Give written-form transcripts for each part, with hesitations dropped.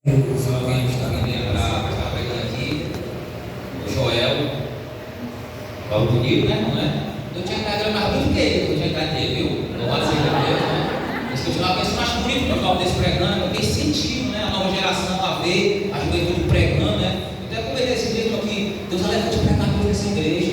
Se alguém está me lembrar, está pegando aqui, o Joel, Paulo bonito, né? Não é? Eu tinha que mais bonito que ele, eu tinha que ter, viu? Louvado seja Deus, né? Esse que eu chamava mais bonito para falar desse pregando, porque sentido, né? A nova geração a ver, a juventude pregando, né? Eu até comentei esse dia aqui, Deus vai levar de pregador nessa igreja,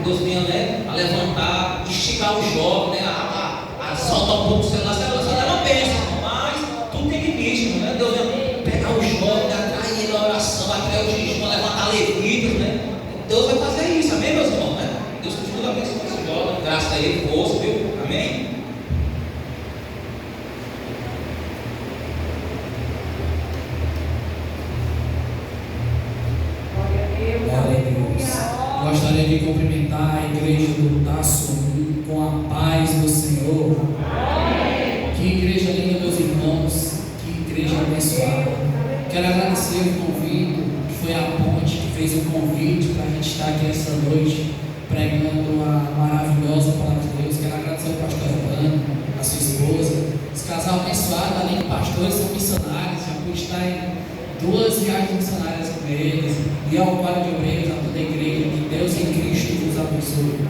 Deus venha, né? A levantar, esticar o jovem, né? A soltar um pouco o celular, só dá uma bênção, mas tudo tem limite, né? Deus venha pegar o jovem, atrair ele na oração, atrair o jejum, levantar levitas, né? Deus vai fazer isso, amém, meus irmãos, né? Deus continua abençoando esse jovem, graças a ele, força, viu? Amém? Glória a Deus. Gostaria de cumprimentar a igreja do Taço com a paz do Senhor. Que igreja linda, meus irmãos. Que igreja abençoada. Quero agradecer o convite, que foi a ponte que fez o convite para a gente estar aqui essa noite pregando a maravilhosa palavra de Deus. Quero agradecer ao pastor Evandro, a sua esposa, esse casal abençoado, além de pastores, são missionários. Já pude estar em 2 viagens missionárias com eles, e ao quadro de obreiros, a toda a igreja. Que Deus em Cristo vos abençoe.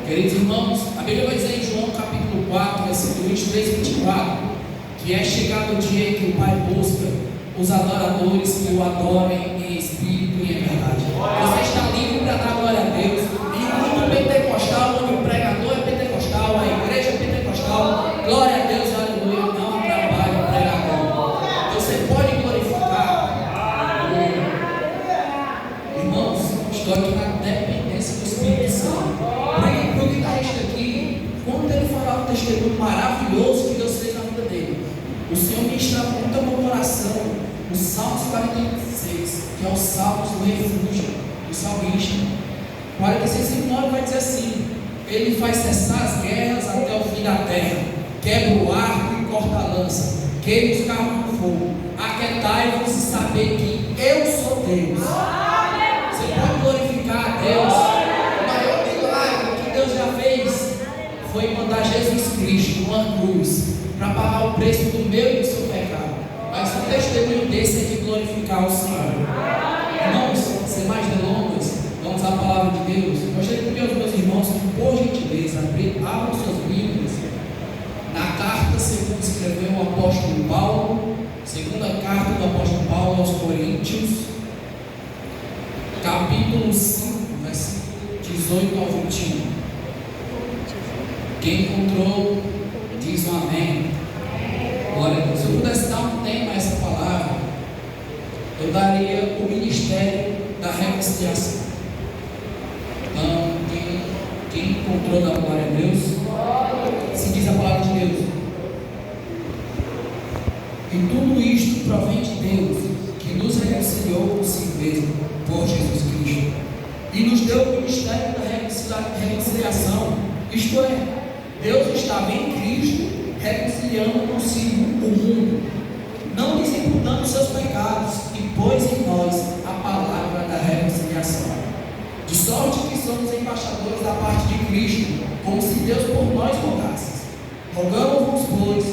Queridos irmãos, a Bíblia vai dizer em João capítulo 4, versículo 23 e 24, que é chegado o dia em que o Pai busca os adoradores que o adorem em espírito e em verdade. Você está livre para dar glória a Deus. E o culto pentecostal, onde o pregador é pentecostal, a igreja é pentecostal, glória a Deus, aleluia, não atrapalha o pregador. Você pode glorificar. Irmãos, estou aqui na dependência do Espírito Santo. Para o guitarrista aqui, quando ele falar um testemunho maravilhoso que Deus fez na vida dele, o Senhor ministra muito ao meu coração o Salmos 46, que é o Salmos do refúgio, do salmista. 46:9 vai dizer assim: Ele faz cessar as guerras até o fim da terra, quebra o arco e corta a lança, queima os carros com fogo. Aquietai-vos e saber que eu sou Deus. Você pode glorificar a Deus. O maior milagre que Deus já fez foi mandar Jesus Cristo numa cruz para pagar o preço do meu e do seu pecado. Mas um testemunho desse é de glorificar o Senhor. Irmãos, sem mais delongas, vamos à palavra de Deus. Gostaria de pedir aos meus irmãos que, por gentileza, abram suas Bíblias na carta segundo escreveu o apóstolo Paulo, segunda carta do apóstolo Paulo aos Coríntios, capítulo 5, versículo 18 ao 21. Quem encontrou, diz um amém. Glória a Deus. Se eu pudesse dar um tema a essa palavra, eu daria o ministério da reconciliação. Então, quem encontrou da glória a Deus, se diz a palavra de Deus. E tudo isto provém de Deus, que nos reconciliou consigo mesmo, por Jesus Cristo, e nos deu o ministério da reconciliação. Isto é, Deus estava em Cristo, reconciliando consigo o mundo, não lhes imputando seus pecados, e pôs em nós a palavra da reconciliação. De sorte que somos embaixadores da parte de Cristo, como se Deus por nós rogasse. Rogamos-vos, pois,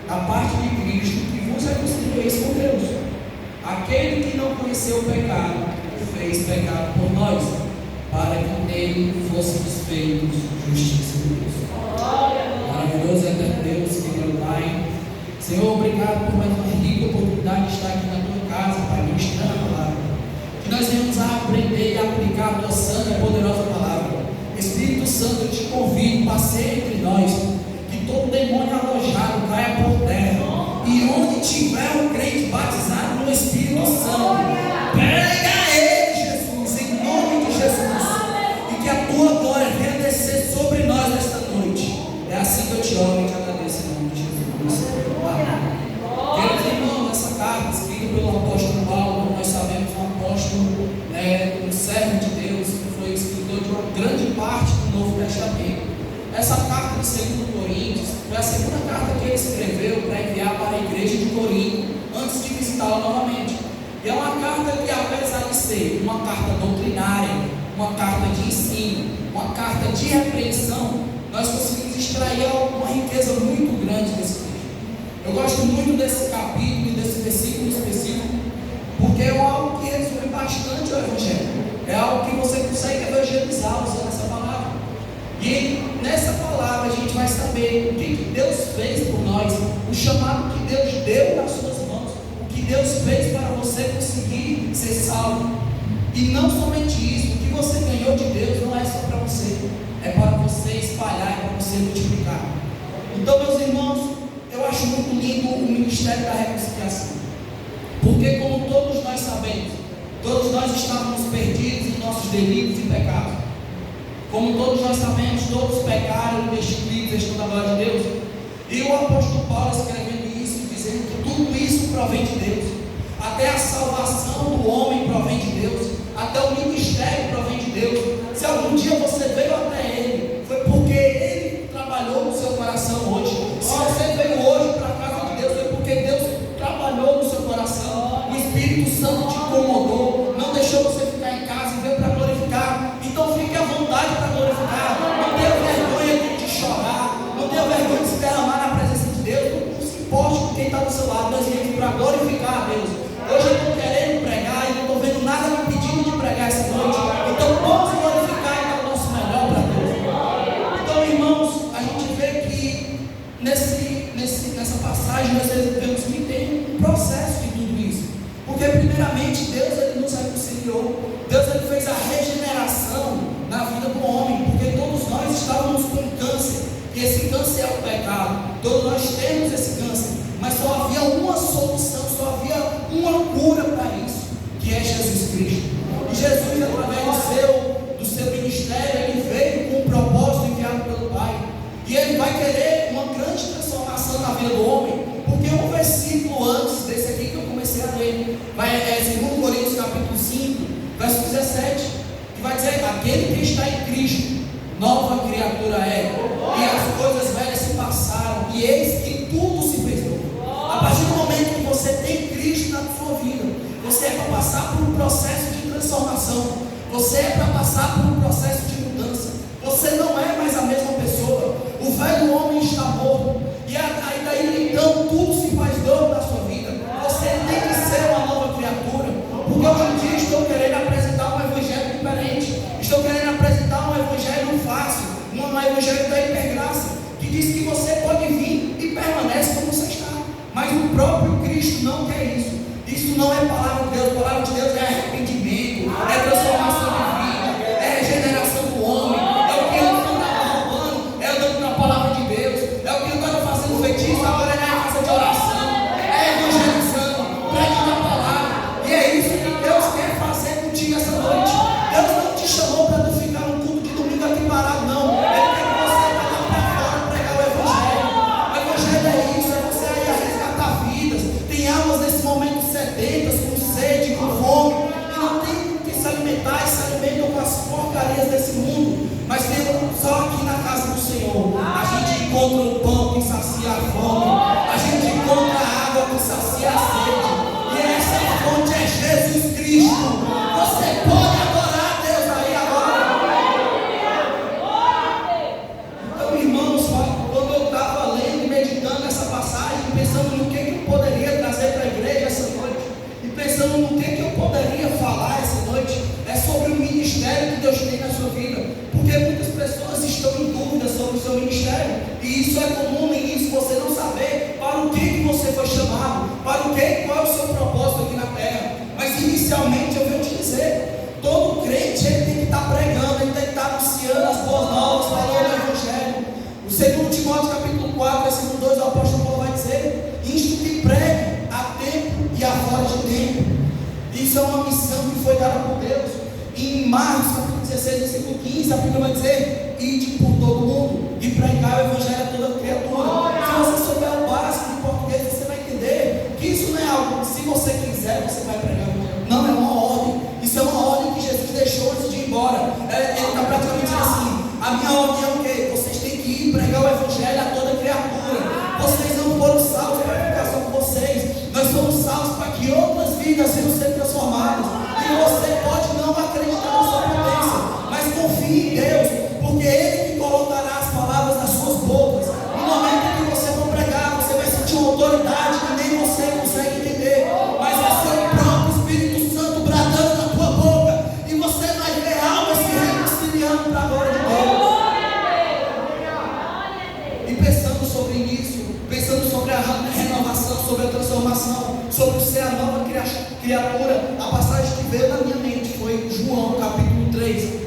da parte de Cristo, que vos reconcilieis com Deus. Aquele que não conheceu o pecado, o fez pecado por nós, para que nele fôssemos feitos justiça de Deus. Maravilhoso é Deus, querido Pai. Senhor, obrigado por mais uma rica oportunidade de estar aqui na tua casa, Pai, ministrando a palavra. Que nós venhamos a aprender e aplicar a tua santa e poderosa palavra. Espírito Santo, eu te convido, passeie entre nós, que todo demônio alojado caia por terra. E onde tiver um crente batizado no Espírito Santo, pega ele, Jesus, em nome de Jesus. E que a tua glória venha descer sobre nós nesta noite. É assim que eu te oro e te agradeço em nome de Jesus. Amém. Queridos irmãos, essa carta escrita pelo apóstolo Paulo, como nós sabemos, um apóstolo, um servo de Deus, que foi escritor de uma grande parte do Novo Testamento. Essa carta de 2 Coríntios foi a segunda carta que ele escreveu para enviar para a igreja de Corinto, antes de visitá-la novamente. E é uma carta que, apesar de ser uma carta doutrinária, uma carta de ensino, uma carta de repreensão, nós conseguimos extrair uma riqueza muito grande desse livro. Eu gosto muito desse capítulo e desse versículo específico, algo que você consegue evangelizar usando essa palavra. E nessa palavra a gente vai saber o que Deus fez por nós, o chamado que Deus deu nas suas mãos, o que Deus fez para você conseguir ser salvo. E não somente isso, o que você ganhou de Deus não é só para você, é para você espalhar, é para você multiplicar. Então, meus irmãos, eu acho muito lindo o ministério da reconciliação, porque como todos nós sabemos, todos nós estávamos perdidos em nossos delitos e pecados. Como todos nós sabemos, todos pecaram, destituídos estão da glória de Deus. E o apóstolo Paulo escrevendo isso, dizendo que tudo isso provém de Deus. Até a salvação do homem provém de Deus. Até o ministério provém de Deus. Se algum dia você veio até Ele, foi porque Ele trabalhou no seu coração hoje. Se você veio hoje para a casa de Deus, foi porque Deus trabalhou no seu coração. O Espírito Santo te incomodou, não deixou você ficar em casa e veio para glorificar. Então fique à vontade para glorificar. Não tenha vergonha de chorar, não tenha vergonha de se derramar na presença de Deus. Não se importe com quem está do seu lado. Nós viemos para glorificar a Deus. Hoje eu estou querendo pregar e não estou vendo nada me pedindo de pregar essa noite. Então vamos glorificar e dar o nosso melhor para Deus. Então, irmãos, a gente vê que nessa passagem nós vemos que tem um processo de tudo isso. Porque primeiramente Deus ele nos reconciliou. Deus ele fez a regeneração na vida do homem, porque todos nós estávamos com câncer, e esse câncer é o pecado. Todos nós temos esse câncer, mas só havia uma solução, só havia uma cura para isso, que é Jesus Cristo. E Jesus, através do seu ministério, ele veio com um propósito enviado pelo Pai, e ele vai querer uma grande transformação na vida do homem, porque um versículo antes desse aqui que eu comecei a ler, é 2 Coríntios capítulo 5, verso 17, que vai dizer: aquele que está em Cristo, nova criatura é, e as coisas velhas se passaram, e eis que tudo se fez novo. A partir do momento que você tem Cristo na sua vida, você é para passar por um processo de transformação, você é para passar por um processo de mudança. Você não é mais a mesma pessoa, o velho homem está morto, e daí então tudo se faz novo na sua vida. Você tem que ser uma nova criatura, porque hoje em dia estou querendo apresentar um evangelho diferente, estou querendo apresentar um evangelho fácil, um evangelho da hipergraça, que diz que você pode vir e permanece como você está, mas o próprio Cristo não quer isso. Isso não é palavra de Deus. A palavra de Deus é arrependimento, é transformação de vida, é regeneração do homem, é o que eu não estava roubando, é eu dando na palavra de Deus, é o que eu estava fazendo feitiço, agora é na casa de oração, é evangelizando, pregando a palavra, e é isso que Deus quer fazer contigo essa noite. Deus não te chamou para não ficar no culto de domingo aqui parado, não. Ele quer que você vá lá para fora pregar o evangelho. O evangelho é isso, é você aí a resgatar vidas. Tem almas nesse momento sedentas, com sede, com fome, que não tem com que se alimentar e se alimentam com as porcarias desse mundo, mas tem só aqui na casa do Senhor a gente encontra o pão que sacia a fome, a gente encontra a água que sacia a sede, e essa fonte é Jesus Cristo. Você pode adorar a Deus aí agora. Então, irmãos, quando eu estava lendo e meditando essa passagem, pensando no que eu poderia trazer para a igreja essa noite, e pensando no que eu poderia falar essa noite, é sobre o ministério que Deus tem na sua vida, porque muitas pessoas estão em dúvida sobre o seu ministério, e isso é comum no início, você não saber para o que você foi chamado, para o que, qual é o seu propósito aqui na terra. Mas inicialmente eu venho te dizer, todo crente ele tem que estar pregando, ele tem que estar anunciando as boas novas, falando do evangelho. O 2 Timóteo capítulo 4, versículo 2, o apóstolo Paulo vai dizer: isto que pregue a tempo e a fora de tempo. Isso é uma missão que foi dada por Deus. Em Marcos capítulo 16, versículo 15, a Bíblia vai dizer: ide por todo mundo e pregar o evangelho a toda criatura. Se você souber o básico de português, você vai entender que isso não é algo que, se você quiser, você vai pregar o evangelho. Não, é uma ordem. Isso é uma ordem que Jesus deixou antes de ir embora. Ele está praticamente dizendo assim: a minha ordem é o quê? Vocês têm que ir pregar o evangelho a toda criatura. Vocês não foram salvos para ficar só com vocês. Nós somos salvos para que outras vidas venham ser transformadas. E você pode não acreditar na sua potência, mas confie em Deus, porque Ele que colocará as palavras nas suas bocas. No momento em que você for pregar, você vai sentir uma autoridade que nem você consegue entender, mas vai ser o próprio Espírito Santo bradando na tua boca, e você vai criatura, a passagem que veio na minha mente foi João capítulo 3.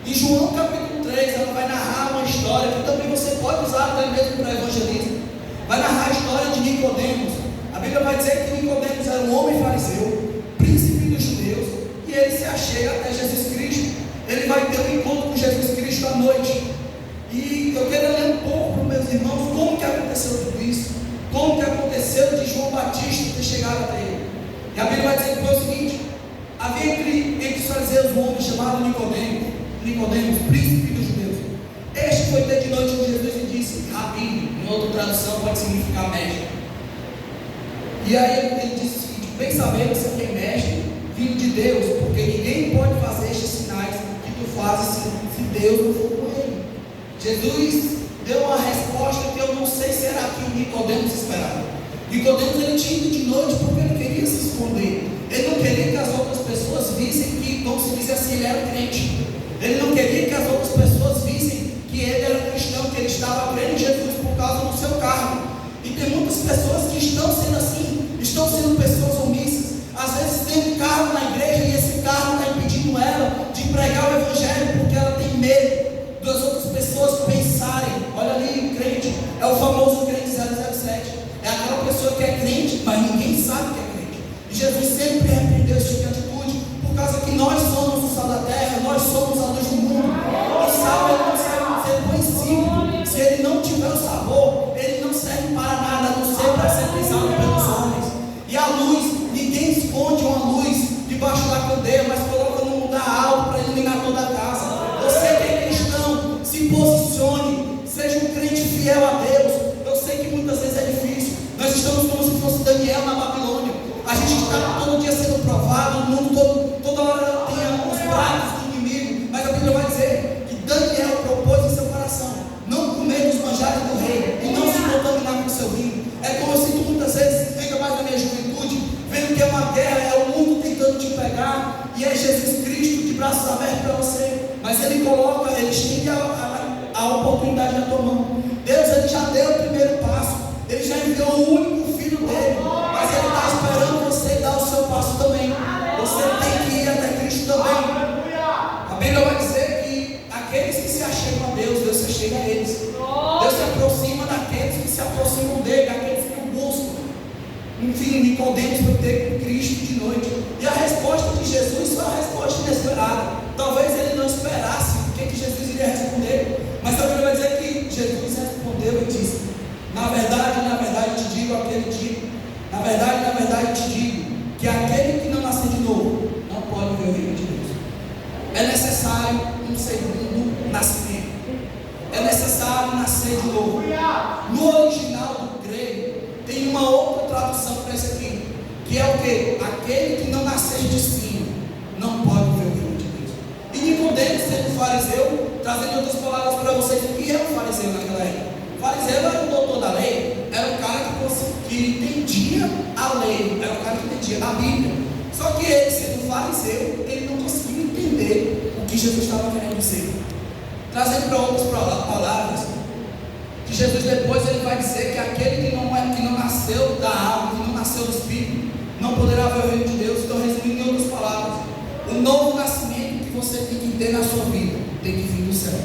Em João capítulo 3, ela vai narrar uma história que também você pode usar até mesmo para evangelismo. Vai narrar a história de Nicodemos. A Bíblia vai dizer que Nicodemos era um homem fariseu, príncipe dos judeus, e ele se achega até Jesus Cristo. Ele vai ter um encontro com Jesus Cristo à noite. E eu quero ler um pouco para os meus irmãos como que aconteceu tudo isso, como que aconteceu de João Batista ter chegado até ele. E a Bíblia vai dizer que foi o seguinte: havia entre os fariseus um homem chamado Nicodemos, príncipe dos judeus. Este foi ter de noite com Jesus e disse: Rabi, em outra tradução pode significar mestre. E aí ele disse o seguinte: bem sabemos que é mestre, vindo de Deus, porque ninguém pode fazer estes sinais que tu fazes se Deus não for com ele. Jesus deu uma resposta que eu não sei se era que o Nicodemos esperava. Nicodemos ele tinha ido de noite porque ele queria se esconder. Ele não queria que as outras pessoas vissem que, como se diz assim, ele era crente. Ele não queria que as outras pessoas vissem que ele era cristão, que ele estava crendo em Jesus por causa do seu cargo. E tem muitas pessoas que estão sendo assim, estão sendo pessoas omissas. Às vezes tem um cargo na igreja e esse cargo está impedindo ela de pregar o evangelho porque ela tem medo das outras pessoas pensarem: olha ali o crente, é o famoso crente 007, é aquela pessoa que é crente, mas ninguém sabe que é crente. E Jesus sempre repreendeu esse tipo de atitude, por causa que nós somos o sal da terra, nós somos a luz do mundo. O sal ele não serve ser conhecido, se ele não tiver o sabor, ele não serve para nada, a não ser para ser pisado pelos homens. E a luz, ninguém esconde uma luz debaixo da candeia, mas coloca num lugar alto para iluminar toda a casa. Você que é cristão, se posicione, seja um crente fiel a Deus. Eu sei que muitas vezes é difícil. Nós estamos como se fosse Daniel na Babilônia. A gente está todo dia sendo provado, o mundo toda hora tem os pratos do inimigo. Mas a Bíblia vai dizer que Daniel propôs em seu coração não comer dos manjares do rei e não se contaminar com o seu vinho. É como eu sinto muitas vezes, ainda mais na minha juventude, vendo que é uma guerra, é o mundo tentando te pegar, e é Jesus Cristo de braços abertos para você. Mas ele coloca, ele estende a oportunidade na tua mão. Deus ele já deu o primeiro passo, ele já enviou o único filho dele, mas ele está esperando você dar o seu passo também. Você tem que ir até Cristo também. A Bíblia vai dizer que aqueles que se achegam a Deus, Deus se achega a eles. Deus se aproxima daqueles que se aproximam dele, daqueles que o buscam. Enfim, Nicodemos foi ter com Cristo de noite. E a resposta de Jesus foi uma resposta inesperada. Talvez ele não esperasse o que Jesus iria responder. Mas a Bíblia vai dizer que Jesus respondeu e disse: na verdade, te digo aquele dia. Na verdade, te digo que aquele que não nasceu de novo não pode ver o reino de Deus. É necessário um segundo nascimento. É necessário nascer de novo. No original do grego tem uma outra tradução para isso aqui, que é o que? Aquele que não nascer de espinho não pode ver o reino de Deus. E Nicodemos, sendo fariseu, trazendo outras palavras para vocês, o que é um fariseu naquela época? O fariseu era o doutor da lei, era o cara que entendia a lei, era o cara que entendia a Bíblia. Só que ele, sendo fariseu, ele não conseguia entender o que Jesus estava querendo dizer. Trazendo para outras palavras, que Jesus depois ele vai dizer que aquele que não nasceu da alma, que não nasceu do Espírito, não poderá ver o reino de Deus. Então, resumindo em outras palavras, o novo nascimento que você tem que ter na sua vida tem que vir do céu.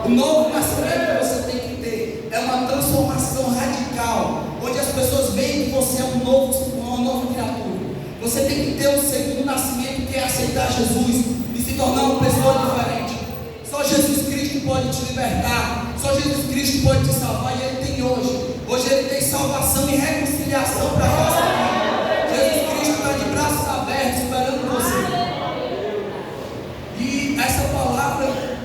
O novo nascimento que você tem que ter é uma transformação radical, onde as pessoas veem que você é uma nova criatura. Você tem que ter um segundo nascimento, que é aceitar Jesus e se tornar uma pessoa diferente. Só Jesus Cristo pode te libertar, só Jesus Cristo pode te salvar, e Ele tem hoje. Hoje Ele tem salvação e reconciliação para a nossa vida. Jesus Cristo está de braços abertos esperando você. E essa palavra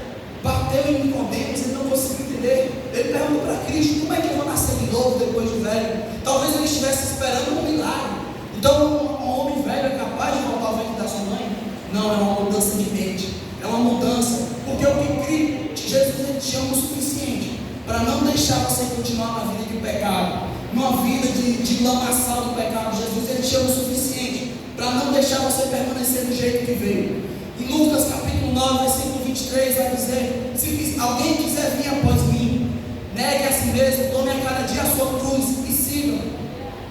bateu em Nicodemos, ele não conseguiu entender. Ele perguntou para Cristo: como é que eu vou nascer de novo depois de velho? Talvez ele estivesse esperando um milagre. Então um homem velho é capaz de voltar ao ventre da sua mãe? Não, é uma mudança de mente, é uma mudança, porque o que Jesus ele te ama o suficiente para não deixar você continuar na vida de pecado, numa vida de lamaçal do pecado. Jesus ele te ama o suficiente para não deixar você permanecer do jeito que veio. Em Lucas capítulo 9, versículo 23 vai dizer: se alguém quiser vir após mim, negue a si mesmo, tome a cada dia a sua cruz e siga.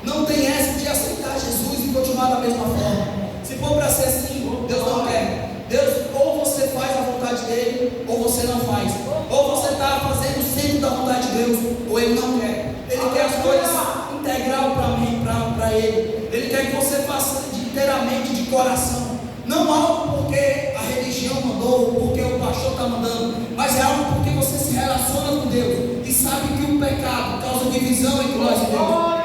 Não tem essa de aceitar Jesus e continuar da mesma forma. Se for para ser assim, Deus não quer. Deus, ou você faz a vontade dele, ou você não faz. Ou você está fazendo sempre da vontade de Deus, ou ele não quer. Ele quer as coisas integral para mim, para ele. Ele quer que você faça inteiramente de coração. Não algo porque a religião mandou, porque o pastor está mandando, mas é algo porque você se relaciona com Deus e sabe que o pecado causa divisão entre nós e Deus.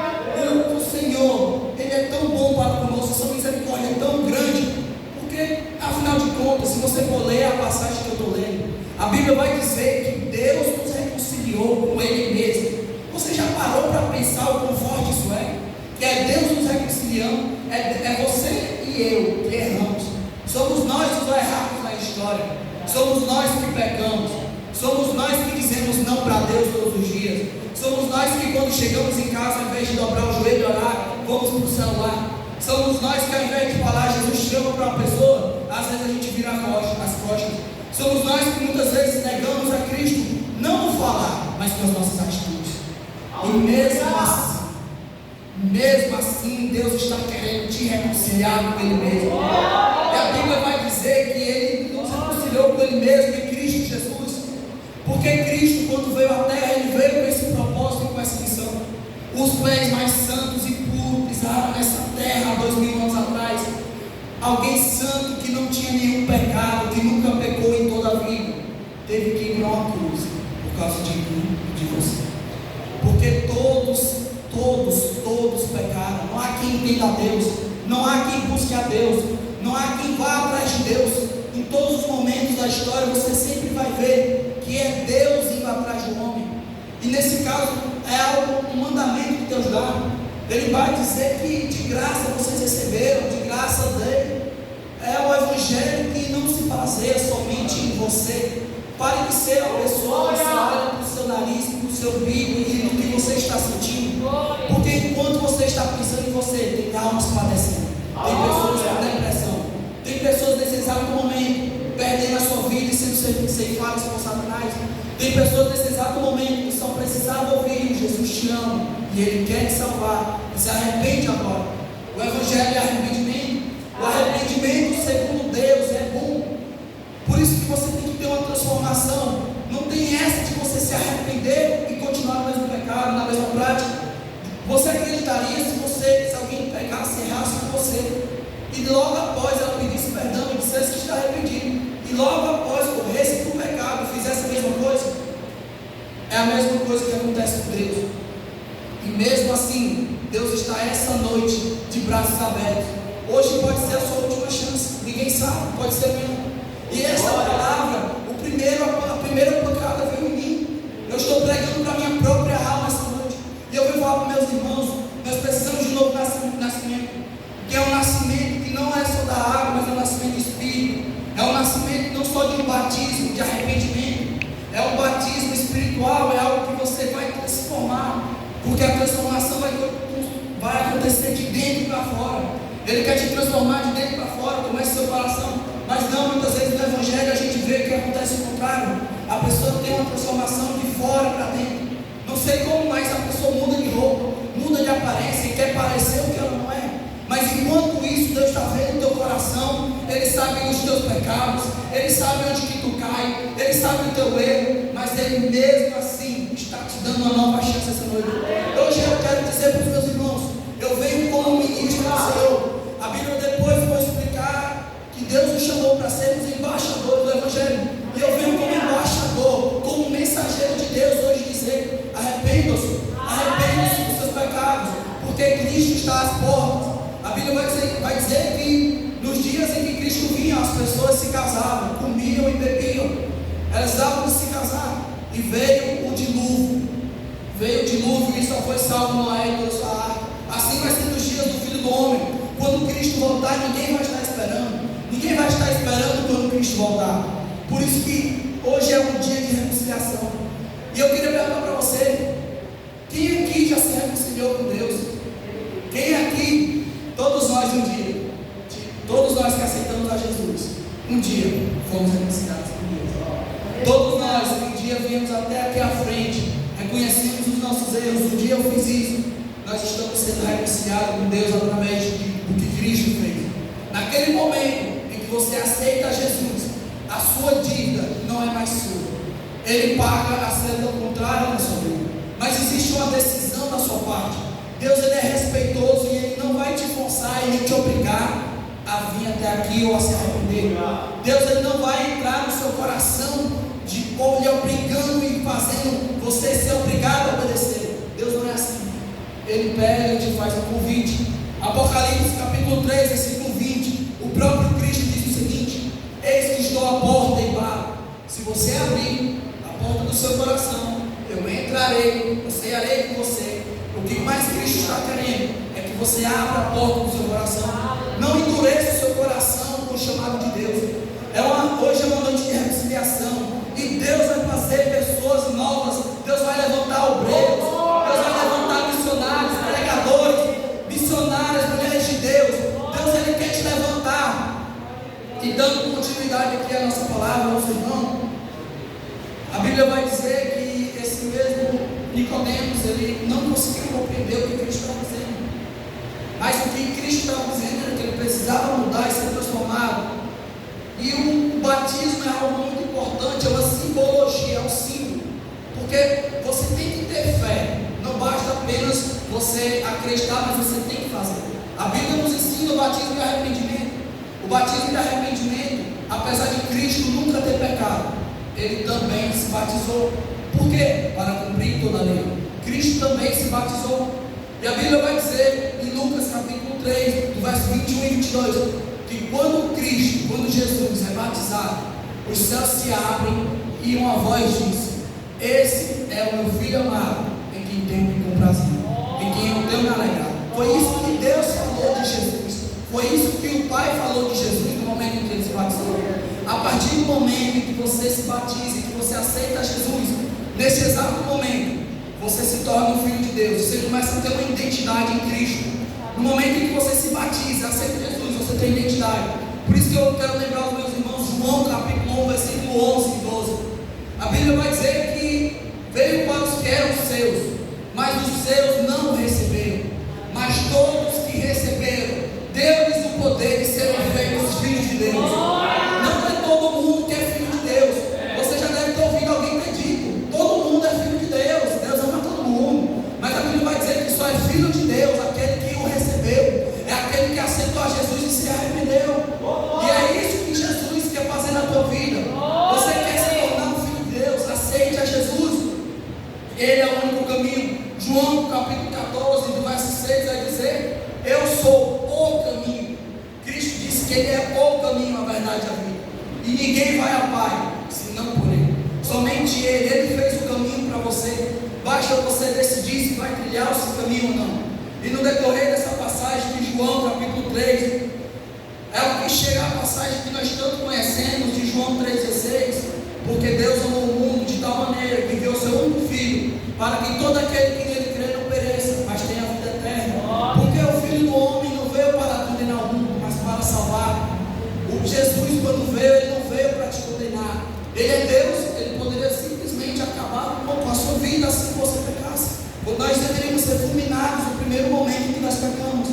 O Senhor, Ele é tão bom para conosco, sua misericórdia é tão grande, porque afinal de contas, se você for ler a passagem que eu estou lendo, a Bíblia vai dizer que Deus nos reconciliou com Ele mesmo. Você já parou para pensar o quão forte isso é? Que é Deus nos reconciliando, é você e eu que erramos. Somos nós os errados na história. Somos nós que pecamos. Somos nós que dizemos não para Deus todos os dias. Somos nós que quando chegamos em casa, ao invés de dobrar o joelho e orar, vamos para o celular. Somos nós que ao invés de falar Jesus chama para uma pessoa, às vezes a gente vira as costas. Somos nós que muitas vezes negamos a Cristo, não no falar, mas com as nossas atitudes. E mesmo assim, Deus está querendo te reconciliar com Ele mesmo. E a Bíblia vai dizer que Ele nos reconciliou com Ele mesmo em Cristo Jesus. Porque Cristo, quando veio à terra, Ele veio com esse propósito e com essa missão. Os pés mais santos e puros pisaram nessa terra há 2000 anos atrás. Alguém santo que não tinha nenhum pecado, que nunca pecou em toda a vida, teve que ir para uma cruz por causa de mim e de você. Porque todos pecaram. Não há quem entenda a Deus, não há quem busque a Deus, não há quem vá atrás de Deus. Em todos os momentos da história você sempre vai ver que é Deus indo atrás do homem. E nesse caso é um mandamento que Deus dá. Ele vai dizer que de graça vocês receberam, de graça dele. É o evangelho que não se baseia somente em você. Pare de ser a pessoa que olha para o seu nariz, para o seu umbigo e no que você está sentindo. Porque enquanto você está pensando em você, tem almas padecendo, tem pessoas com depressão, tem pessoas nesse exato momento perdendo a sua vida e sendo ceifadas por Satanás. Tem pessoas nesse exato momento que só precisavam ouvir: Jesus te ama e Ele quer te salvar. E se arrepende agora. O evangelho é arrependimento. O arrependimento segundo Deus é bom. Por isso que você tem que ter uma transformação. Não tem essa de você se arrepender e continuar no mesmo pecado, na mesma prática. Você acreditaria se alguém pegasse, errasse com você, e logo após ela pedisse perdão e dissesse que está arrependido, e logo após corresse para o pecado e fizesse a mesma coisa? É a mesma coisa que acontece com Deus. E mesmo assim, Deus está essa noite de braços abertos. Hoje pode ser a sua última chance, ninguém sabe, pode ser amanhã. E essa palavra, a primeira pancada veio em mim. Eu estou pregando para a minha própria alma essa noite. E eu vou falar para meus irmãos: nós precisamos de um novo nascimento. Que é um nascimento que não é só da água, mas é um nascimento do Espírito. É um nascimento não só de um batismo, de arrependimento. É um batismo espiritual, é algo que você vai transformar. Porque a transformação vai acontecer de dentro para fora. Ele quer te transformar de dentro para fora, comece seu coração. Mas não, muitas vezes no Evangelho a gente vê que acontece o contrário. A pessoa tem uma transformação de fora para dentro. Não sei como, mas a pessoa muda de roupa, muda de aparência e quer parecer o que ela não é. Mas enquanto isso, Deus está vendo o teu coração. Ele sabe os teus pecados, Ele sabe onde que tu cai, Ele sabe o teu erro. Mas Ele mesmo assim está te dando uma nova chance essa noite. Hoje eu quero dizer para os meus irmãos: eu venho como ministro do Senhor. A Bíblia depois vai explicar que Deus nos chamou para sermos embaixadores do Evangelho. E eu venho como embaixador, como mensageiro de Deus hoje dizer: arrependam-se dos seus pecados, porque Cristo está às portas. A Bíblia vai dizer que nos dias em que Cristo vinha, as pessoas se casavam, comiam e bebiam, elas davam de se casar, e veio o dilúvio. Veio o dilúvio e só foi salvo Noé e toda a sua arca. Assim vai ser nos dias do Filho do Homem. Quando Cristo voltar, ninguém vai estar esperando. Ninguém vai estar esperando quando Cristo voltar. Por isso que hoje é um dia de reconciliação. E eu queria perguntar para você: quem aqui já se reconciliou com Deus? Quem aqui? Todos nós um dia. Todos nós que aceitamos a Jesus, um dia fomos reconciliados com Deus. Todos nós um dia viemos até aqui à frente, reconhecemos os nossos erros. Um dia eu fiz isso. Nós estamos sendo reconciliados com Deus através de do que Cristo fez. Naquele momento em que você aceita Jesus, a sua dívida não é mais sua. Ele paga a cédula contrária na sua vida. Mas existe uma decisão da sua parte. Deus, ele é respeitoso e ele não vai te forçar e nem te obrigar a vir até aqui ou a se arrepender. Deus, ele não vai entrar no seu coração ou lhe obrigando e fazendo você ser obrigado a obedecer. Deus não é assim. Ele pega e te faz um convite. Apocalipse capítulo 3, versículo 20. O próprio Cristo diz o seguinte: eis que estou à porta e bato. Se você abrir a porta do seu coração, eu entrarei, eu cearei com você. O que mais Cristo está querendo é que você abra a porta do seu coração. Não endureça o seu coração com o chamado de Deus. Hoje é uma noite de reconciliação. E Deus vai fazer pessoas novas. Deus vai levantar obreiros. Deus vai levantar missionários, pregadores, missionárias, mulheres de Deus. Deus, ele quer te levantar. E dando continuidade aqui à nossa palavra, nosso irmão, a Bíblia vai dizer que esse mesmo Nicodemos, ele não conseguiu compreender o que Cristo estava dizendo. Mas o que Cristo estava dizendo era que ele precisava mudar e ser transformado. E o batismo é algo muito importante, é uma simbologia, é um símbolo. Porque você tem que ter fé. Não basta apenas você acreditar, mas você tem que fazer. A Bíblia nos ensina o batismo de arrependimento. O batismo de arrependimento, apesar de Cristo nunca ter pecado, ele também se batizou. Por quê? Para cumprir toda a lei. Cristo também se batizou. E a Bíblia vai dizer em Lucas capítulo 3, do verso 21 e 22, que quando Jesus é batizado, os céus se abrem e uma voz diz: esse é o meu filho amado, em quem tenho me comprazido, em quem eu tenho me alegrado. Foi isso que Deus falou de Jesus. Foi isso que o Pai falou de Jesus no momento em que ele se batizou. A partir do momento em que você se batiza, que você aceita Jesus, nesse exato momento, você se torna um filho de Deus. Você começa a ter uma identidade em Cristo. No momento em que você se batiza, aceita Jesus, você tem identidade. Por isso que eu quero lembrar os meus irmãos, João capítulo 1, versículo 11 e 12. A Bíblia vai dizer que veio para os que eram seus, mas os seus não o receberam. Mas todos que receberam, deu-lhes o poder de serem feitos filhos de Deus. Não é todo mundo que é filho de Deus. Você já deve ter ouvido alguém ter dito: todo mundo é filho de Deus, Deus ama todo mundo. Mas a Bíblia vai dizer que só é filho de Deus aquele que o recebeu, é aquele que aceitou a Jesus e se arrependeu. E é isso que Jesus quer fazer na tua vida. Você quer se tornar um filho de Deus? Aceite a Jesus. Ele é o único caminho. João capítulo 14, do verso 6 vai dizer: eu sou o caminho. Cristo disse que ele é o caminho, a verdade e a vida. E ninguém vai ao Pai senão por ele. Somente ele fez o caminho para você. Basta você decidir se vai trilhar o seu caminho ou não. E no decorrer dessa passagem de João capítulo 3, é o que chega a passagem que nós tanto conhecemos de João 3,16. Porque Deus amou o mundo de tal maneira que enviou seu único Filho, para que todo aquele que nele crê não pereça, mas tenha a vida eterna. Porque o Filho do Homem não veio para condenar o mundo, mas para salvar. O Jesus, quando veio, ele não veio para te condenar. Ele é Deus, ele poderia simplesmente acabar com a sua vida assim que você pecasse. Nós deveríamos ser fulminados no primeiro momento em que nós pecamos.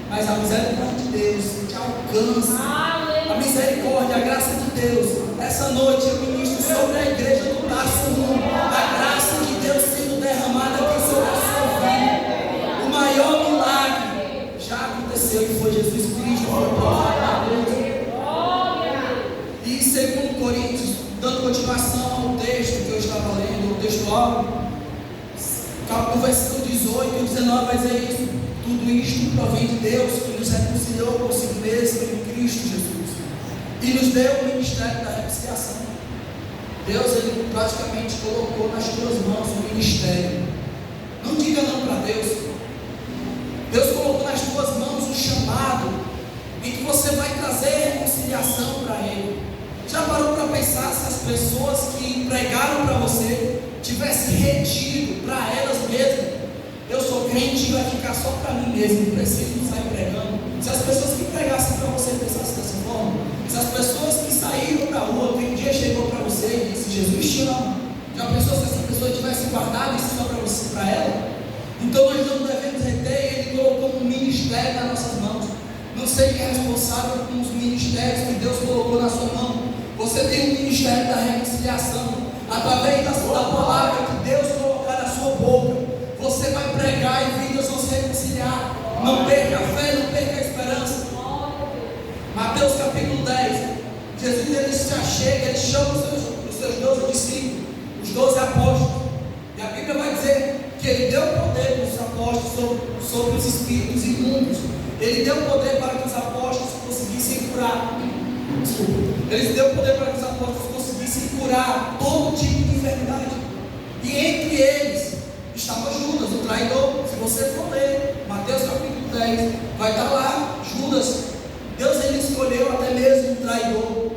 Mas a misericórdia de Deus te alcança. A misericórdia, a graça de Deus. Essa noite eu ministro sobre a igreja do Tarso 1. A graça de Deus sendo derramada aqui sobre a sua vida. O maior milagre já aconteceu e foi Jesus Cristo. Foi provado por Deus. E segundo Coríntios, dando continuação ao texto que eu estava lendo, o texto áureo, no versículo 18 e 19 vai dizer isso: tudo isto provém de Deus, que nos reconciliou consigo mesmo em Cristo Jesus e nos deu o ministério da reconciliação. Deus, ele praticamente colocou nas tuas mãos o ministério. Não diga não para Deus. Deus colocou nas tuas mãos um chamado em que você vai trazer reconciliação para Ele. Já parou para pensar se as pessoas que pregaram para você tivessem retido para elas mesmas: eu sou crente e vai ficar só para mim mesmo, não preciso sair pregando? Se as pessoas que pregassem para você pensassem dessa forma, se as pessoas que saíram para a rua, que um dia chegou para você e disse: Jesus te ama, já pensou se essa pessoa tivesse guardado isso só para você, para ela? Então nós não devemos reter. Ele colocou um ministério nas nossas mãos. seja responsável com os ministérios que Deus colocou na sua mão. Você tem o ministério da reconciliação. Através da palavra que Deus colocar na sua boca, você vai pregar e vidas vão se reconciliar. Não perca a fé, não perca a esperança. Mateus capítulo 10. Jesus ele se achega, ele chama os seus 12 discípulos, os 12 apóstolos. E a Bíblia vai dizer que ele deu poder para os apóstolos sobre os espíritos imundos. Ele deu poder para que os apóstolos conseguissem curar. Ele deu poder para que os apóstolos conseguissem curar todo tipo de enfermidade. E entre eles estava Judas, o traidor. Se você for ler Mateus capítulo 10, vai estar lá Judas. Deus ele escolheu até mesmo um traidor.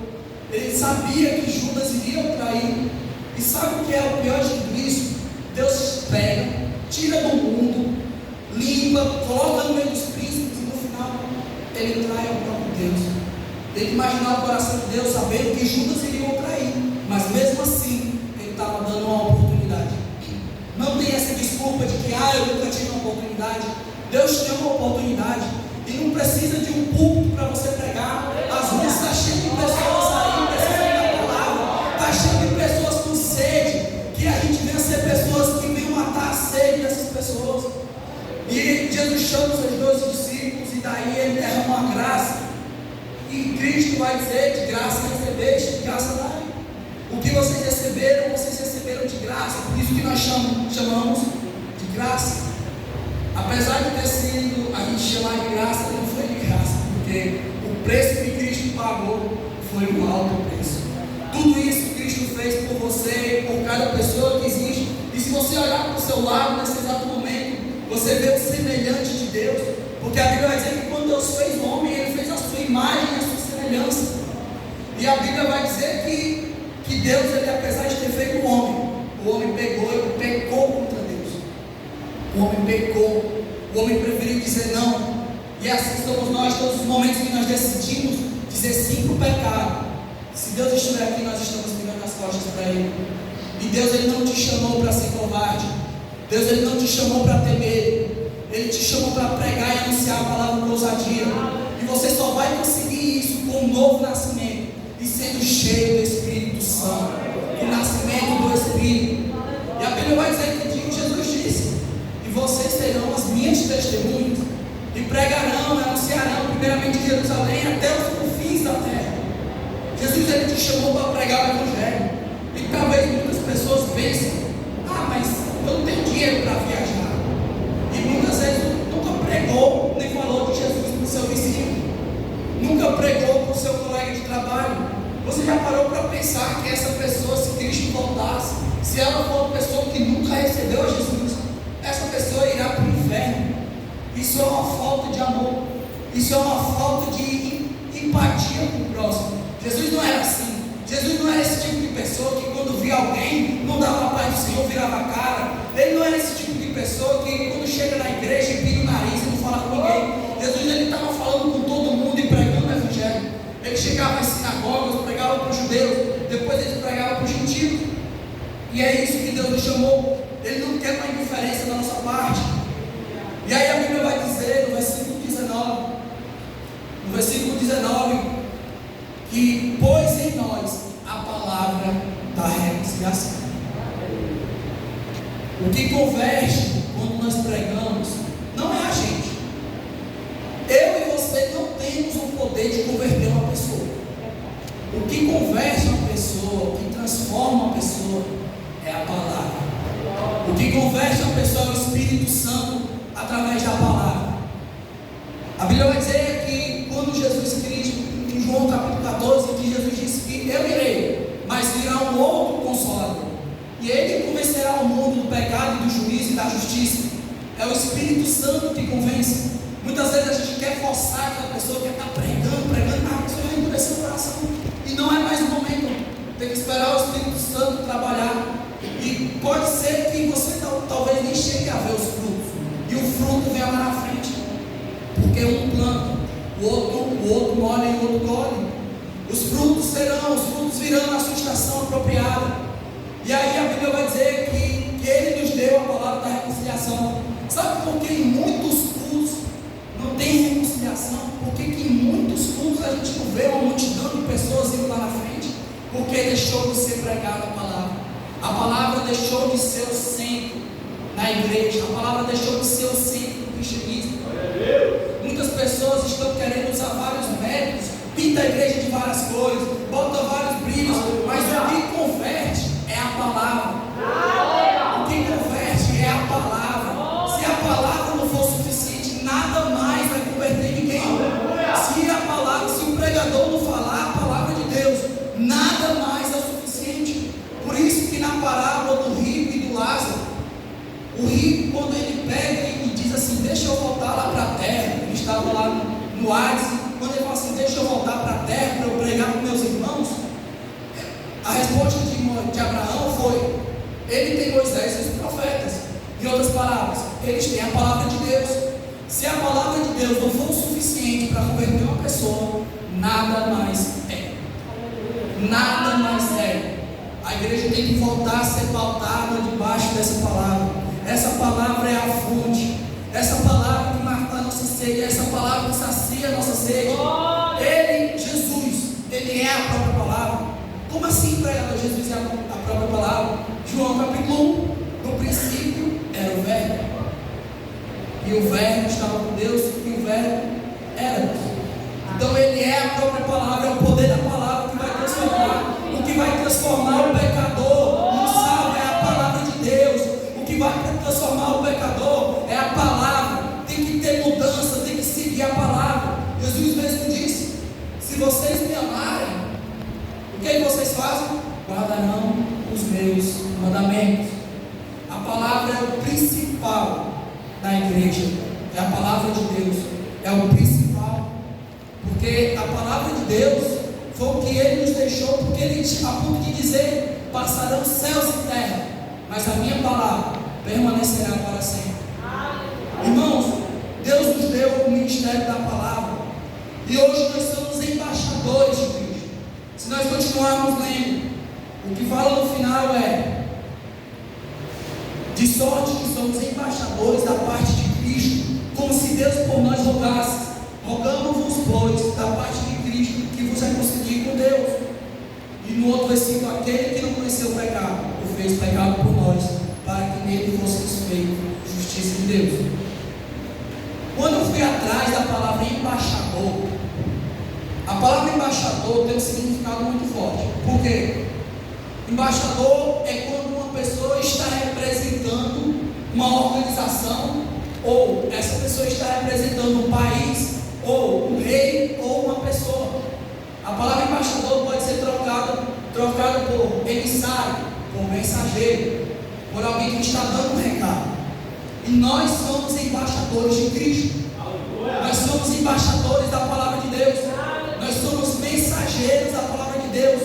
Ele sabia que Judas iria o trair. E sabe o que é o pior de tudo isso? Deus pega, tira do mundo, limpa, coloca no meio dos príncipes e no final ele trai o próprio Deus. Tem que imaginar o coração de Deus sabendo que Judas iria o trair, mas mesmo assim ele estava dando uma oportunidade. Não tem essa desculpa de que eu nunca tive uma oportunidade. Deus tem uma oportunidade e não precisa de um púlpito para você pregar. As ruas estão cheias de pessoas aí precisando da palavra, está cheio de pessoas com sede. Que a gente venha ser pessoas que venham matar a sede dessas pessoas. E Jesus chama os seus 12 discípulos e daí ele derrama uma graça. E Cristo vai dizer: de graça recebeste, de graça dai. O que vocês receberam de graça. Por isso que nós chamamos de graça. Apesar de ter sido, a gente chamar de graça, não foi de graça, porque o preço que Cristo pagou foi um alto preço. Tudo isso Cristo fez por você, por cada pessoa que existe. E se você olhar para o seu lado nesse exato momento, você vê o semelhante de Deus. Porque a Bíblia vai dizer que quando Deus fez o homem, Ele fez a sua imagem e a sua semelhança. E a Bíblia vai dizer que Deus, ele, apesar de ter feito o homem pegou e pecou contra Deus. O homem pecou, o homem preferiu dizer não. E assim somos nós, todos os momentos que nós decidimos dizer sim para o pecado. Se Deus estiver aqui, nós estamos virando as costas para Ele. E Deus ele não te chamou para ser covarde. Deus ele não te chamou para ter medo. Ele te chamou para pregar e anunciar a palavra com ousadia. E você só vai conseguir isso com um novo nascimento e sendo cheio do Espírito Santo. O nascimento do Espírito. E a Bíblia vai dizer que Jesus disse: e vocês serão as minhas testemunhas e pregarão, anunciarão primeiramente em Jerusalém até os confins da terra. Jesus ele te chamou para pregar o Evangelho. E talvez muitas pessoas pensem: mas eu não tenho dinheiro para viajar. E muitas vezes nunca pregou nem falou de Jesus para o seu vizinho, nunca pregou para o seu colega de trabalho. Você já parou para pensar que essa pessoa, se Cristo voltasse, se ela for uma pessoa que nunca recebeu Jesus, essa pessoa irá para o inferno? Isso é uma falta de amor. Isso é uma falta de empatia com o próximo. Jesus não era assim. Jesus não era esse tipo de pessoa que quando via alguém não dava a paz do Senhor, virava a cara. Ele não era esse tipo de pessoa que quando chega na igreja empina o nariz e não fala com ninguém. Jesus ele estava falando com todo mundo e pregando o Evangelho. Ele chegava às sinagogas, pregava para os judeus, depois ele pregava para os gentios. E é isso que Deus nos chamou. Ele não quer uma indiferença da nossa parte. E aí a Bíblia vai dizer no versículo 19, que pôs em nós a palavra da reconciliação. O que converte quando nós pregamos não é a gente. Eu e você não temos o poder de converter uma pessoa. O que converte uma pessoa, o que transforma uma pessoa é a palavra. O que converte uma pessoa é o Espírito Santo através da palavra. A Bíblia vai dizer que quando Jesus Cristo, em João capítulo 14, que Jesus disse que eu irei, mas virá um outro Consolador, e ele convencerá o mundo do pecado, do juízo e da justiça. É o Espírito Santo que convence. Muitas vezes a gente quer forçar aquela pessoa que está pregando, a pessoa vai endurecer o coração, e não é mais o momento. Tem que esperar o Espírito Santo trabalhar. E pode ser que você talvez nem chegue a ver os frutos, e o fruto vem lá na frente, porque um planta, o outro molha e o outro colhe. Os frutos virão na sua estação apropriada. E aí a Bíblia vai dizer que Ele nos deu a palavra da reconciliação. Sabe por que em muitos cultos não tem reconciliação? Porque que em porque deixou de ser pregada a palavra. A palavra deixou de ser o centro na igreja, a palavra deixou de ser o centro do cristianismo. Muitas pessoas estão querendo usar vários métodos, pinta a igreja de várias cores, bota vários brilhos, mas o que converte é a palavra. O que converte é a palavra. Se a palavra não for suficiente, nada mais vai converter ninguém. Se o pregador não falar a palavra de Deus, nada mais é suficiente. Por isso que na parábola do rico e do Lázaro, o rico, quando ele pega e diz assim, deixa eu voltar lá para a terra, ele estava lá no Hades, quando ele fala assim, deixa eu voltar para a terra para eu pregar para meus irmãos, a resposta de Abraão foi, ele tem Moisés e os profetas. Em outras palavras, eles têm a palavra de Deus. Se a palavra de Deus não for o suficiente para converter uma pessoa, nada mais é. Nada mais é. A igreja tem que voltar a ser pautada debaixo dessa palavra. Essa palavra é a fonte. Essa palavra que mata a nossa sede. Essa palavra que sacia a nossa sede. Ele, Jesus, ele é a própria palavra. Como assim, pregador? Jesus é a própria palavra. João capítulo 1. No princípio era o Verbo. E o Verbo estava com Deus. E o Verbo era Deus. Então ele é a própria palavra. É o poder da palavra que vai transformar. O que vai transformar o pecador no salvo é a palavra de Deus. O que vai transformar o pecador é a palavra. Tem que ter mudança, tem que seguir a palavra. Jesus mesmo disse: se vocês me amarem, o que vocês fazem? Guardarão os meus mandamentos. A palavra é o principal da igreja. É a palavra de Deus. É o principal. Porque a palavra de Deus foi o que Ele nos deixou, porque Ele a ponto de dizer, passarão céus e terra, mas a minha palavra permanecerá para sempre. Irmãos, Deus nos deu o ministério da palavra, e hoje nós somos embaixadores de Cristo. Se nós continuarmos lendo, o que fala no final é, de sorte que somos embaixadores da parte de Cristo, como se Deus por nós rogasse. Rogamos-vos, pois, da parte de Cristo, que vos reconcilie com Deus. E no outro versículo, aquele que não conheceu o pecado, o fez pecado por nós, para que nele fôssemos feitos justiça de Deus. Quando eu fui atrás da palavra embaixador, a palavra embaixador tem um significado muito forte. Por quê? Embaixador é quando uma pessoa está representando uma organização, ou essa pessoa está representando um país, ou um rei, ou uma pessoa. A palavra embaixador pode ser trocada por emissário, por mensageiro, por alguém que está dando um recado. E nós somos embaixadores de Cristo. Nós somos embaixadores da palavra de Deus. Nós somos mensageiros da palavra de Deus.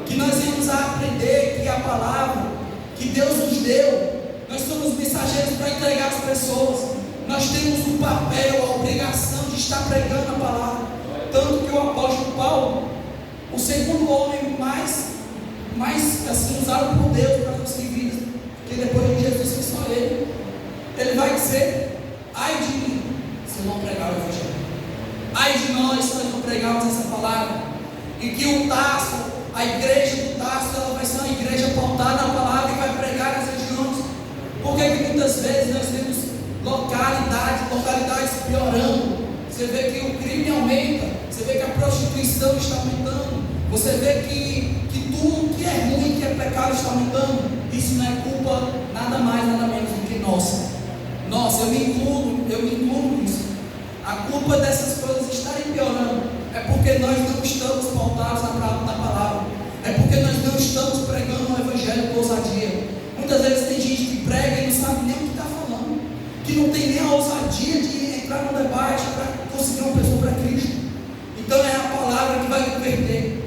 Que nós vamos aprender que a palavra que Deus nos deu, nós somos mensageiros para entregar às pessoas. Nós temos o papel, a obrigação de estar pregando a palavra. Tanto que o apóstolo Paulo, o segundo homem mais assim, usado por Deus para conseguir vidas, porque depois de Jesus foi só ele vai dizer: ai de mim, se eu não pregar o evangelho. Ai de nós se nós não pregarmos essa palavra. E que o Tarso, a igreja do Tarso, ela vai ser uma igreja pautada na palavra e vai pregar nas regiões. Porque que muitas vezes nós temos localidades piorando. Você vê que o crime aumenta, você vê que a prostituição está aumentando, você vê que tudo que é ruim, que é pecado, está aumentando. Isso não é culpa nada mais, nada menos do que nossa. Eu me incluo nisso. A culpa dessas coisas estarem piorando é porque nós não estamos pautados na palavra, é porque nós não estamos pregando o evangelho com ousadia. Muitas vezes tem gente que prega e não sabe nem o que está falando, que não tem nem a ousadia de entrar no debate para conseguir uma pessoa para Cristo. Então é a palavra que vai converter.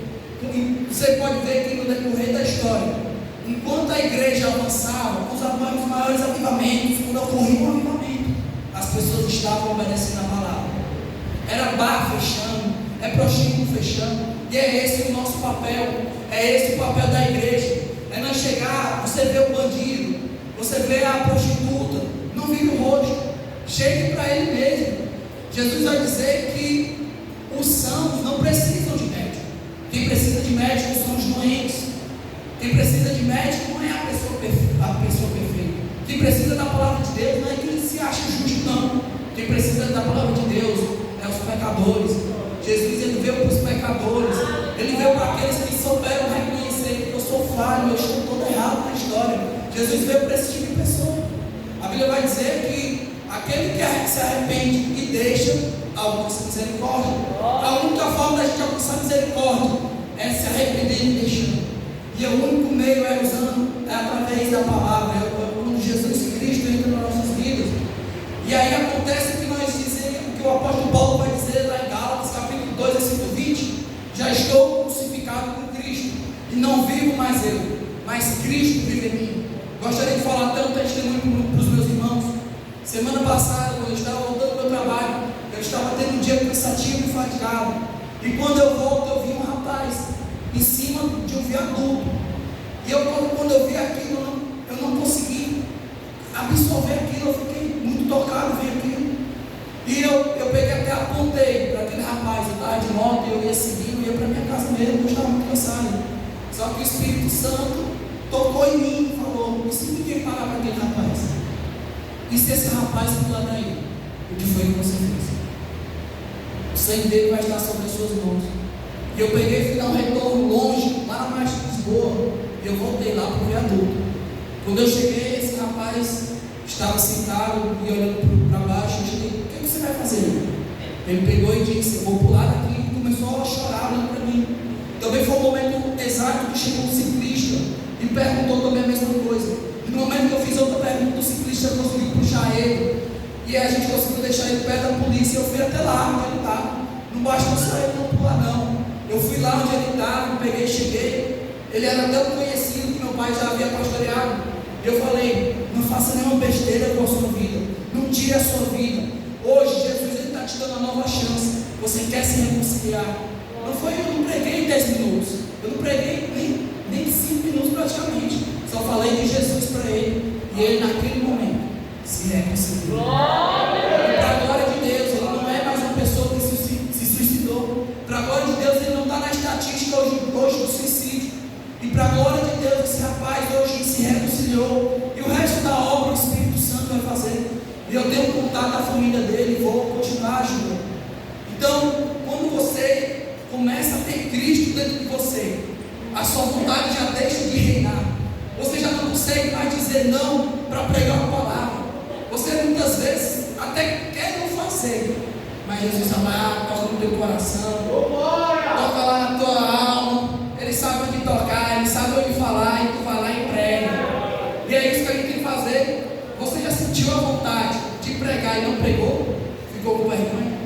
Você pode ver que no decorrer da história, enquanto a igreja avançava, os maiores avivamentos, quando ocorria um avivamento, as pessoas estavam obedecendo a palavra. Era bar fechando, é prostíbulo fechando, e é esse o nosso papel, é esse o papel da igreja. É nós chegar, você vê o bandido, você vê a prostituta, não vira o rosto, chegue para ele mesmo. Jesus vai dizer que os sãos não precisam de médico. Quem precisa de médico são os doentes. Quem precisa de médico não é a pessoa perfeita. Quem precisa da palavra de Deus não é quem se acha justo, não. Quem precisa da palavra de Deus é os pecadores. Jesus, ele veio para os pecadores. Ele veio para aqueles que souberam reconhecer que eu sou falho, eu estou todo errado na história. Jesus veio para esse tipo de pessoa. A Bíblia vai dizer que aquele que se arrepende e deixa, alcança misericórdia. A única forma da gente alcançar misericórdia é se arrependendo e deixando. E o único meio é através da palavra, quando Jesus Cristo entra nas nossas vidas. E aí acontece que nós dizemos, o que o apóstolo Paulo vai dizer lá em Gálatas, capítulo 2, versículo 20: já estou crucificado com Cristo, e não vivo mais eu, mas Cristo vive em mim. Gostaria de falar tanto testemunho para os meus irmãos. Semana passada, quando eu estava voltando do meu trabalho, eu estava tendo um dia cansativo e fatigado. E quando eu volto, eu vi um rapaz em cima de um viaduto. E quando eu vi aquilo, eu não consegui absorver aquilo. Eu fiquei muito tocado, vi aquilo. E eu peguei até apontei para aquele rapaz. Eu estava de moto, eu ia seguir, eu ia para minha casa mesmo, eu estava muito cansado. Só que o Espírito Santo tocou em mim e falou: e se ninguém parar para aquele rapaz? E se esse rapaz pular daí? O que foi que você fez? O sangue dele vai estar sobre as suas mãos. E eu peguei e fui dar um retorno longe, lá na margem de Lisboa. E eu voltei lá para o viaduto. Quando eu cheguei, esse rapaz estava sentado e olhando para baixo. Eu cheguei: o que você vai fazer? Ele pegou e disse: eu vou pular daqui. E começou a chorar olhando para mim. Também foi o momento exato que chegou um ciclista e perguntou também a mesma coisa. E no momento que eu fiz outra pergunta, o ciclista conseguiu puxar ele. E a gente conseguiu deixar ele perto da polícia. Eu fui até lá onde ele estava. Não bastou só ele não pular, não. Eu fui lá onde ele estava, peguei, cheguei. Ele era tão conhecido que meu pai já havia pastoreado. Eu falei: não faça nenhuma besteira com a sua vida. Não tire a sua vida. Hoje, Jesus está te dando uma nova chance. Você quer se reconciliar? Eu não preguei em 10 minutos. Eu não preguei nem 5 minutos praticamente. Só falei de Jesus para ele. E ele, naquele momento, se reconciliou. Para a glória de Deus, ele não é mais uma pessoa que se suicidou. Para a glória de Deus, ele não está na estatística hoje do suicídio. E para a glória de Deus, esse rapaz hoje se reconciliou. E o resto da obra o Espírito Santo vai fazer. E eu tenho contato da família dele e vou continuar ajudando. Então, quando você começa a ter Cristo dentro de você, a sua vontade já deixa de reinar. Você já não consegue mais dizer não para pregar a palavra. Você muitas vezes até quer não fazer, mas Jesus vai, toca no teu coração, toca lá na tua alma. Ele sabe onde tocar, ele sabe onde falar, e tu vai lá e prega. E é isso que a gente tem que fazer. Você já sentiu a vontade de pregar e não pregou? Ficou com vergonha?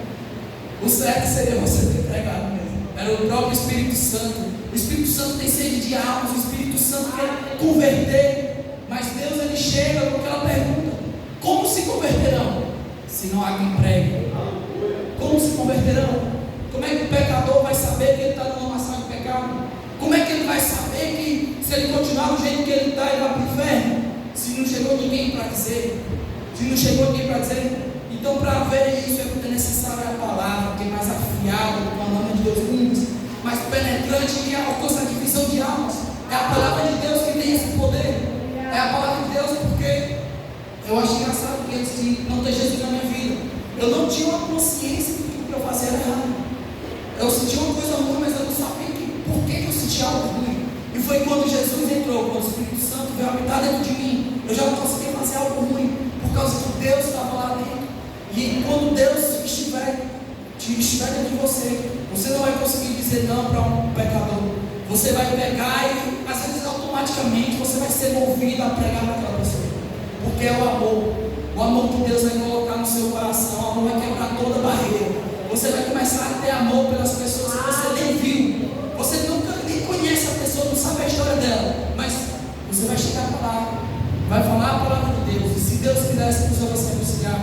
O certo seria você ter pregado mesmo. Era o próprio Espírito Santo. O Espírito Santo tem sede de almas. O Espírito Santo quer converter. Mas Deus, ele chega com aquela pergunta: como se converterão se não há quem pregue? Como se converterão? Como é que o pecador vai saber que ele está numa maçã de pecado? Como é que ele vai saber que, se ele continuar do jeito que ele está, ele vai para o inferno? Se não chegou ninguém para dizer. Se não chegou ninguém para dizer. Então, para ver isso, é necessário a palavra, que é mais afiada do que a palavra de Deus, mais penetrante, que alcança a divisão de almas. É a palavra de Deus que tem esse poder. É a palavra de Deus, porque eu acho engraçado que antes de não ter Jesus na minha vida, eu não tinha uma consciência de que o que eu fazia era errado. Eu sentia uma coisa ruim, mas eu não sabia por que eu sentia algo ruim. E foi quando Jesus entrou, quando o Espírito Santo veio habitar dentro de mim, eu já não conseguia fazer algo ruim, por causa que Deus estava lá dentro. E quando Deus estiver dentro de você, você não vai conseguir dizer não para um pecador. Você vai pegar e, às vezes, automaticamente, você vai ser movido a pregar para aquela pessoa. Porque é o amor. O amor que Deus vai colocar no seu coração. O amor vai quebrar toda barreira. Você vai começar a ter amor pelas pessoas que você nem viu. Você nunca nem conhece a pessoa, não sabe a história dela. Mas você vai chegar para lá, vai falar a palavra de Deus. E se Deus quiser, essa pessoa vai se reconciliar.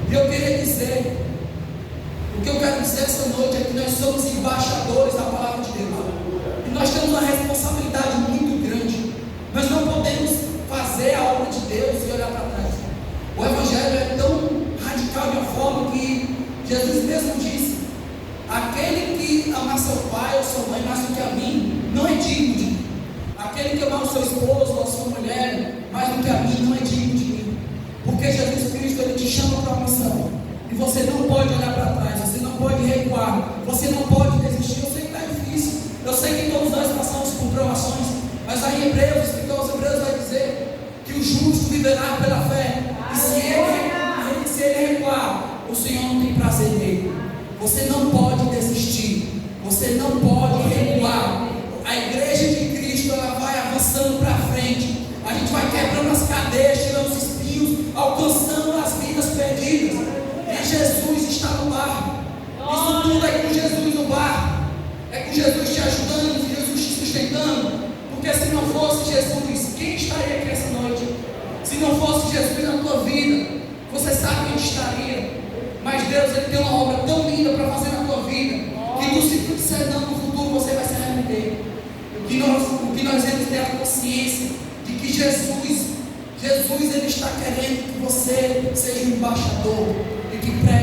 E eu queria dizer, o que eu quero dizer essa noite é que nós somos embaixadores da palavra de Deus. E nós temos uma responsabilidade muito grande. Nós não podemos fazer a obra de Deus e olhar para trás. O Evangelho é tão radical de uma forma que Jesus mesmo disse: aquele que é mais do que a mim, não é digno de mim. Aquele que amar o seu esposo ou a sua mulher mais do que a mim, não é digno de mim. Porque Jesus Cristo, Ele te chama para uma missão. E você não pode olhar para trás, você não pode recuar, você não pode desistir. Eu sei que está difícil, eu sei que todos nós passamos por provações, mas aí Hebreus, o escritor aos Hebreus vai dizer que o justo viverá pela fé. E se ele recuar, o Senhor não tem prazer nele. Você não pode desistir, você não pode recuar. A igreja de Cristo, ela vai avançando para frente. A gente vai quebrando as cadeias, tirando os espinhos, alcançando as vidas perdidas. E Jesus está no barco. Isso tudo é com Jesus no barco. É com Jesus te ajudando, Jesus te sustentando. Porque se não fosse Jesus, quem estaria aqui essa noite? Se não fosse Jesus na tua vida, você sabe quem estaria. Mas Deus, Ele tem uma obra tão linda para fazer na tua vida, que tu, se tu disser não no futuro, você vai se arrepender. O que nós temos que ter a consciência de que Jesus Ele está querendo que você seja um embaixador e que pregue